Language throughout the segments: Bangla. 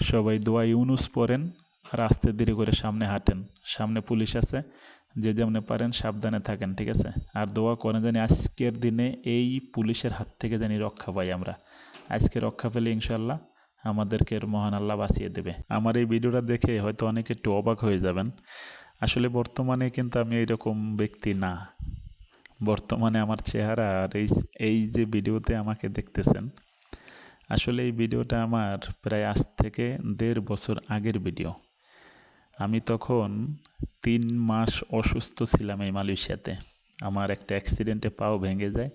সবাই দোয়া ইউনুস পড়েন আর আস্তে ধীরে করে সামনে হাঁটেন। সামনে পুলিশ আছে, যে যেমনে পারেন সাবধানে থাকেন, ঠিক আছে? আর দোয়া করেন জানি আজকের দিনে এই পুলিশের হাত থেকে জানি রক্ষা পাই আমরা। আজকে রক্ষা পেলে ইনশাল্লাহ আমাদেরকে মহান আল্লাহ বাঁচিয়ে দেবে। আমার এই ভিডিওটা দেখে হয়তো অনেকে একটু অবাক হয়ে যাবেন। আসলে বর্তমানে কিন্তু আমি এইরকম ব্যক্তি না। বর্তমানে আমার চেহারা আর এই যে ভিডিওতে আমাকে দেখতেছেন, আসলে এই ভিডিওটা আমার প্রায় আজ থেকে 1.5 বছর আগের ভিডিও। আমি তখন 3 মাস অসুস্থ ছিলাম এই মালয়েশিয়াতে। আমার একটা অ্যাক্সিডেন্টে পাও ভেঙে যায়।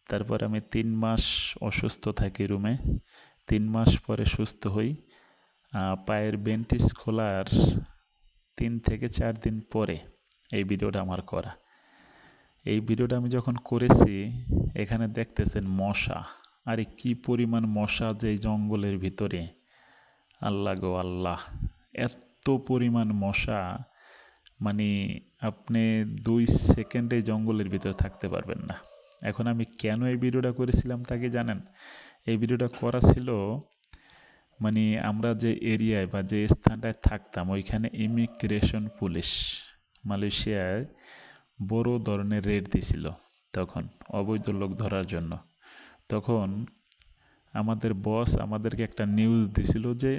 তারপর আমি 3 মাস অসুস্থ থাকি রুমে। 3 মাস পরে সুস্থ হই। পায়ের বেন্টিস খোলার 3 থেকে 4 দিন পরে এই ভিডিওটা আমার করা। এই ভিডিওটা আমি যখন করেছি, এখানে দেখতেছেন মশা। আরে কি পরিমাণ মশা যে এই জঙ্গলের ভিতরে, আল্লাহ গো আল্লাহ! এত পরিমাণ মশা, মানে আপনি 2 সেকেন্ডে জঙ্গলের ভিতরে থাকতে পারবেন না। এখন আমি কেন এই ভিডিওটা করেছিলাম তা কি জানেন? এই ভিডিওটা করা ছিল, মানে আমরা যে এরিয়ায় বা যে স্থানটায় থাকতাম ওইখানে ইমিগ্রেশন পুলিশ মালয়েশিয়ায় বড় ধরনের রেড দিছিল তখন, অবৈধ লোক ধরার জন্য। তখন আমাদের বস আমাদেরকে একটা নিউজ দিছিল যে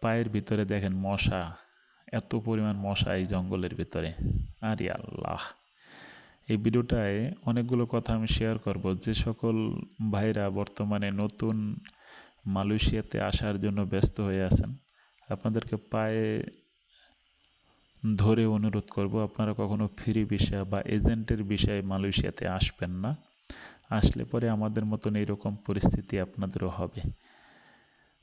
পায়ের ভিতরে দেখেন মশা, এত পরিমাণ মশা এই জঙ্গলের ভিতরে। আরে আল্লাহ! এই ভিডিওটায় অনেকগুলো কথা আমি শেয়ার করব। যে সকল ভাইরা বর্তমানে নতুন মালয়েশিয়াতে আসার জন্য ব্যস্ত হয়ে আছেন, আপনাদেরকে পায়ে ধরে অনুরোধ করব, আপনারা কখনো ফ্রি ভিসা বা এজেন্টের বিষয়ে মালয়েশিয়াতে আসবেন না। আসলে পরে আমাদের মতন এইরকম পরিস্থিতি আপনাদেরও হবে।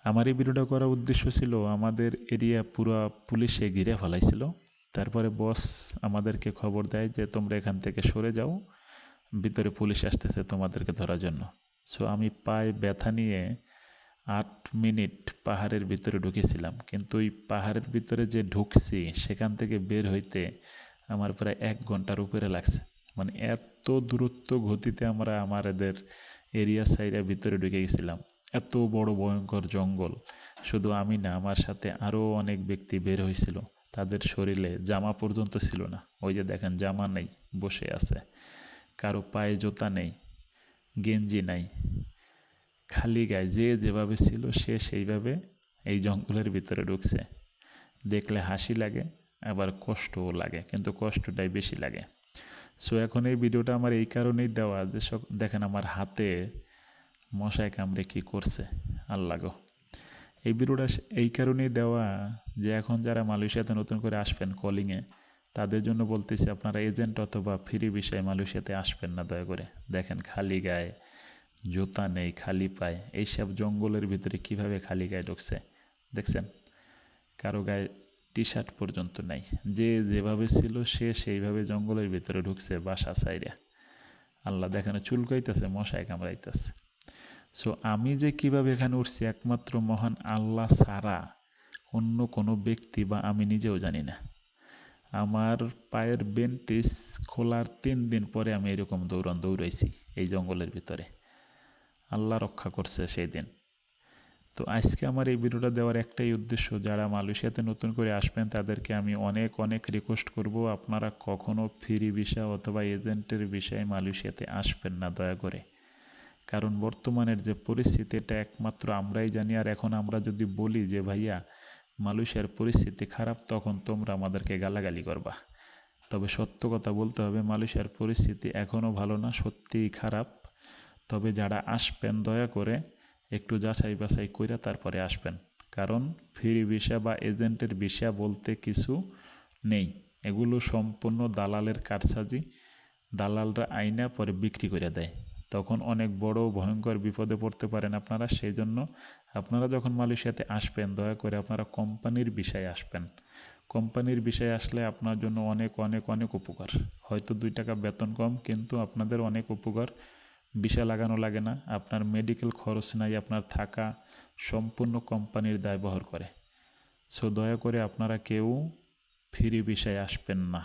আমার এই ভিডিওটা করার উদ্দেশ্য ছিল, আমাদের এরিয়া পুরো পুলিশে ঘিরে ফেলাইছিল। তারপরে বস আমাদেরকে খবর দেয় যে তোমরা এখান থেকে সরে যাও, ভিতরে পুলিশ আসতেছে তোমাদেরকে ধরার জন্য। সো আমি পায়ে ব্যথা নিয়ে 8 মিনিট পাহাড়ের ভিতরে ঢুকেছিলাম, কিন্তু ওই পাহাড়ের ভিতরে যে ঢুকছি সেখান থেকে বের হইতে আমার প্রায় 1 ঘন্টার উপরে লাগছে। মানে এত দূরত্ব গতিতে আমরা আমাদের এরিয়া সাইডের ভিতরে ঢুকে গেছিলাম। এত বড় ভয়ঙ্কর জঙ্গল। শুধু আমি না, আমার সাথে আরও অনেক ব্যক্তি বের হয়েছিল। তাদের শরীরে জামা পর্যন্ত ছিল না। ওই যে দেখেন, জামা নেই, বসে আছে। কারো পায়ে জুতা নেই, গেঞ্জি নাই, খালি গায়ে যে যেভাবে ছিল সে সেইভাবে এই জঙ্গলের ভিতরে ঢুকছে। দেখলে হাসি লাগে, আবার কষ্টও লাগে, কিন্তু কষ্টটাই বেশি লাগে। সো এখন এই ভিডিওটা আমার এই কারণেই দেওয়া যে দেখেন আমার হাতে মশায় কামড়ে কী করছে, আল্লাহ গো! এই ভিডিওটা এই কারণেই দেওয়া যে এখন যারা মালয়েশিয়াতে নতুন করে আসবেন কলিংয়ে, তাদের জন্য বলতেছি আপনারা এজেন্ট অথবা ফ্রি ভিসায় মালয়েশিয়াতে আসবেন না দয়া করে। দেখেন খালি গায়ে, জুতা নেই, খালি পায়ে, এইসব জঙ্গলের ভিতরে কিভাবে খালি গায়ে ঢুকছে দেখছেন? কারো গায়ে টি শার্ট পর্যন্ত নাই। যে যেভাবে ছিল সে সেইভাবে জঙ্গলের ভিতরে ঢুকছে বাসা সাইরা। আল্লাহ, দেখেন চুলকাইতেছে, মশায় কামড়াইতেছে। সো আমি যে কিভাবে এখানে উঠছি একমাত্র মহান আল্লাহ ছাড়া অন্য কোনো ব্যক্তি বা আমি নিজেও জানি না। আমার পায়ের বেন্টিস খোলার 3 দিন পরে আমি এরকম দৌড়াইছি এই জঙ্গলের ভিতরে। আল্লাহ রক্ষা করছে সেই দিন। তো আজকে আমার এই ভিডিওটা দেওয়ার একটাই উদ্দেশ্য, যারা মালয়েশিয়াতে নতুন করে আসবেন তাদেরকে আমি অনেক অনেক রিকোয়েস্ট করব, আপনারা কখনো ফ্রি ভিসা অথবা এজেন্টের বিষয়ে মালয়েশিয়াতে আসবেন না দয়া করে। কারণ বর্তমানের যে পরিস্থিতি এটা একমাত্র আমরাই জানি। আর এখন আমরা যদি বলি যে ভাইয়া মালয়েশিয়ার পরিস্থিতি খারাপ, তখন তোমরা আমাদেরকে গালাগালি করবা। তবে সত্য কথা বলতে হবে, মালয়েশিয়ার পরিস্থিতি এখনও ভালো না, সত্যিই খারাপ। তবে যারা আসবেন দয়া করে একটু যাচাই বাছাই করে তারপরে আসবেন। কারণ ফ্রি ভিসা বা এজেন্টের ভিসা বলতে কিছু নেই। এগুলো সম্পূর্ণ দালালের কারসাজি। দালালরা আইনা পরে বিক্রি করে দেয়, তখন অনেক বড় ভয়ঙ্কর বিপদে পড়তে পারেন আপনারা। সেই জন্য আপনারা যখন মালয়েশিয়াতে আসবেন দয়া করে আপনারা কোম্পানির বিষয়ে আসবেন। কোম্পানির বিষয়ে আসলে আপনার জন্য অনেক অনেক অনেক উপকার। হয়তো 2 টাকা বেতন কম, কিন্তু আপনাদের অনেক উপকার। ভিসা লাগানো লাগে না, আপনার মেডিকেল খরচ নাই, আপনার থাকা সম্পূর্ণ কোম্পানির দায় বহন করে। সো দয়া করে আপনারা কেউ ফ্রি ভিসায় আসবেন না।